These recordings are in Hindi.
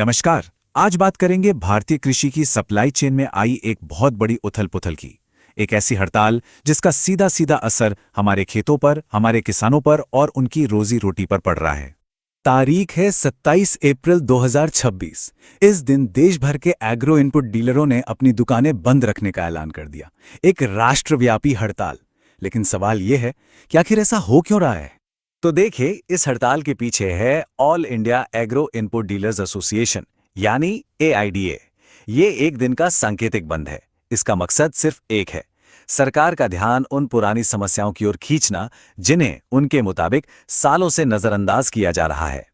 नमस्कार। आज बात करेंगे भारतीय कृषि की सप्लाई चेन में आई एक बहुत बड़ी उथल-पुथल की। एक ऐसी हड़ताल जिसका सीधा सीधा असर हमारे खेतों पर, हमारे किसानों पर और उनकी रोजी-रोटी पर पड़ रहा है। तारीख है 27 अप्रैल 2026। इस दिन देश भर के एग्रो इनपुट डीलरों ने अपनी दुकानें बंद रखने का ऐलान कर दिया। एक राष्ट्रव्यापी हड़ताल। लेकिन सवाल यह है कि आखिर ऐसा हो क्यों रहा है? तो देखिए, इस हड़ताल के पीछे है all India agro input dealers association यानी AIDA। ये एक दिन का सांकेतिक बंद है। इसका मकसद सिर्फ एक है, सरकार का ध्यान उन पुरानी समस्याओं की ओर खींचना जिन्हें उनके मुताबिक सालों से नजरअंदाज किया जा रहा है।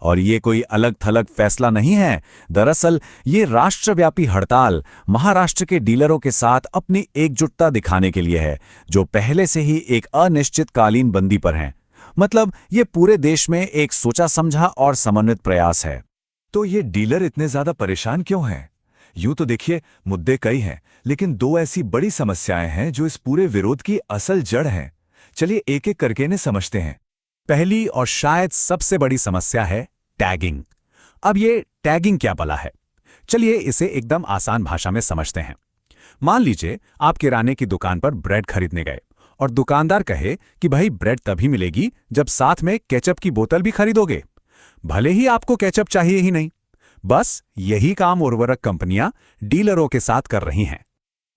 और ये कोई अलग थलग फैसला नहीं है। दरअसल ये राष्ट्रव्यापी हड़ताल महाराष्ट्र के डीलरों के साथ अपनी एकजुटता दिखाने के लिए है, जो पहले से ही एक अनिश्चितकालीन बंदी पर हैं। मतलब ये पूरे देश में एक सोचा समझा और समन्वित प्रयास है। तो ये डीलर इतने ज्यादा परेशान क्यों हैं? यूं तो देखिए, मुद्दे कई हैं, लेकिन दो ऐसी बड़ी समस्याएं हैं जो इस पूरे विरोध की असल जड़ हैं। चलिए एक एक करके इन्हें समझते हैं। पहली और शायद सबसे बड़ी समस्या है टैगिंग। अब ये टैगिंग क्या भला है? चलिए इसे एकदम आसान भाषा में समझते हैं। मान लीजिए आप किराने की दुकान पर ब्रेड खरीदने गए और दुकानदार कहे कि भाई ब्रेड तभी मिलेगी जब साथ में केचप की बोतल भी खरीदोगे। भले ही आपको केचप चाहिए ही नहीं। बस यही काम उर्वरक कंपनियां डीलरों के साथ कर रही हैं।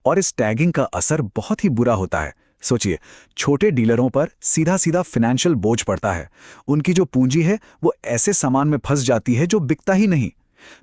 और इस टैगिंग का असर बहुत ही बुरा होता है। सोचिए, छोटे डीलरों पर सीधा सीधा फाइनेंशियल बोझ पड़ता है। उनकी जो पूंजी है वो ऐसे सामान में फंस जाती है जो बिकता ही नहीं।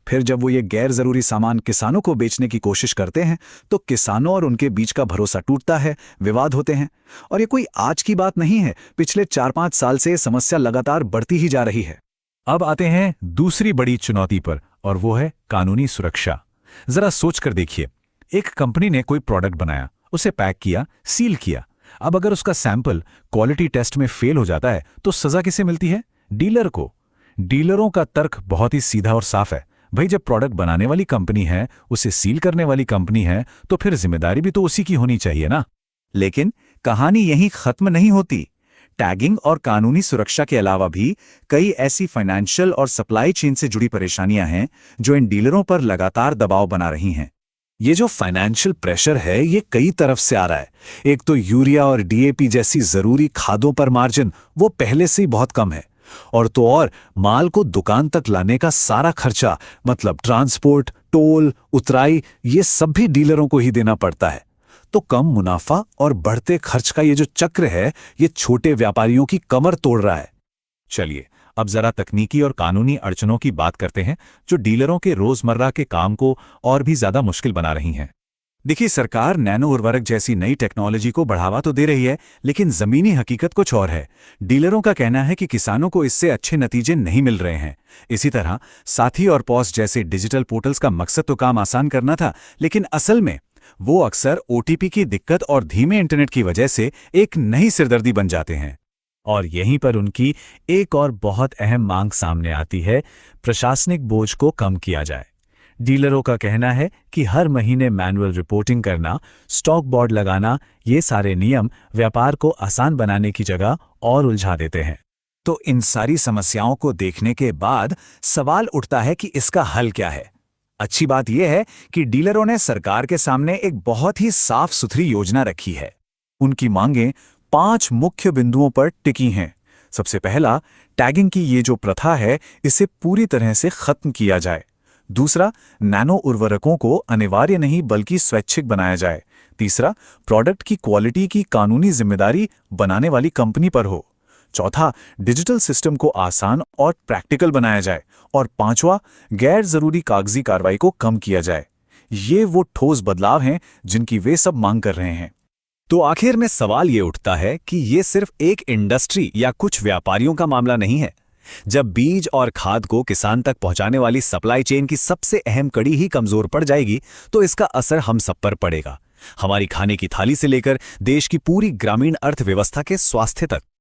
फिर जब वो ये गैर जरूरी सामान किसानों को बेचने की कोशिश करते हैं तो किसानों और उनके बीच का भरोसा टूटता है, विवाद होते हैं। और ये कोई आज की बात नहीं है, पिछले 4-5 साल से ये समस्या लगातार बढ़ती ही जा रही है। अब आते हैं दूसरी बड़ी चुनौती पर, और वो है कानूनी सुरक्षा। जरा सोचकर देखिए, एक कंपनी ने कोई प्रोडक्ट बनाया, उसे पैक किया, सील किया। अब अगर उसका सैंपल क्वालिटी टेस्ट में फेल हो जाता है तो सजा किसे मिलती है? डीलर को। डीलरों का तर्क बहुत ही सीधा और साफ है। भाई, जब प्रोडक्ट बनाने वाली कंपनी है, उसे सील करने वाली कंपनी है, तो फिर जिम्मेदारी भी तो उसी की होनी चाहिए ना। लेकिन कहानी यहीं खत्म नहीं होती। टैगिंग और कानूनी सुरक्षा के अलावा भी कई ऐसी फाइनेंशियल और सप्लाई चेन से जुड़ी परेशानियां हैं जो इन डीलरों पर लगातार दबाव बना रही हैं। ये जो फाइनेंशियल प्रेशर है ये कई तरफ से आ रहा है। एक तो यूरिया और DAP जैसी जरूरी खादों पर मार्जिन वो पहले से ही बहुत कम है। और माल को दुकान तक लाने का सारा खर्चा, मतलब ट्रांसपोर्ट, टोल, उतराई, ये सब भी डीलरों को ही देना पड़ता है। तो कम मुनाफा और बढ़ते खर्च का ये जो चक्र है, ये छोटे व्यापारियों की कमर तोड़ रहा है। चलिए अब जरा तकनीकी और कानूनी अड़चनों की बात करते हैं जो डीलरों के रोजमर्रा के काम को और भी ज्यादा मुश्किल बना रही हैं। देखिए, सरकार नैनो उर्वरक जैसी नई टेक्नोलॉजी को बढ़ावा तो दे रही है, लेकिन जमीनी हकीकत कुछ और है। डीलरों का कहना है कि किसानों को इससे अच्छे नतीजे नहीं मिल रहे हैं। इसी तरह साथी और पॉस जैसे डिजिटल पोर्टल्स का मकसद तो काम आसान करना था, लेकिन असल में वो अक्सर OTP की दिक्कत और धीमे इंटरनेट की वजह से एक नई सिरदर्दी बन जाते हैं। और यहीं पर उनकी एक और बहुत अहम मांग सामने आती है, प्रशासनिक बोझ को कम किया जाए। डीलरों का कहना है कि हर महीने मैनुअल रिपोर्टिंग करना, स्टॉक बोर्ड लगाना, ये सारे नियम व्यापार को आसान बनाने की जगह और उलझा देते हैं। तो इन सारी समस्याओं को देखने के बाद सवाल उठता है कि इसका हल क्या है। अच्छी बात यह है कि डीलरों ने सरकार के सामने एक बहुत ही साफ सुथरी योजना रखी है। उनकी मांगें 5 मुख्य बिंदुओं पर टिकी हैं। सबसे पहला, टैगिंग की ये जो प्रथा है इसे पूरी तरह से खत्म किया जाए। दूसरा, नैनो उर्वरकों को अनिवार्य नहीं बल्कि स्वैच्छिक बनाया जाए। तीसरा, प्रोडक्ट की क्वालिटी की कानूनी जिम्मेदारी बनाने वाली कंपनी पर हो। चौथा, डिजिटल सिस्टम को आसान और प्रैक्टिकल बनाया जाए। और पांचवा, गैर जरूरी कागजी कार्रवाई को कम किया जाए। ये वो ठोस बदलाव हैं जिनकी वे सब मांग कर रहे हैं। तो आखिर में सवाल ये उठता है कि ये सिर्फ एक इंडस्ट्री या कुछ व्यापारियों का मामला नहीं है। जब बीज और खाद को किसान तक पहुंचाने वाली सप्लाई चेन की सबसे अहम कड़ी ही कमजोर पड़ जाएगी तो इसका असर हम सब पर पड़ेगा। हमारी खाने की थाली से लेकर देश की पूरी ग्रामीण अर्थव्यवस्था के स्वास्थ्य तक।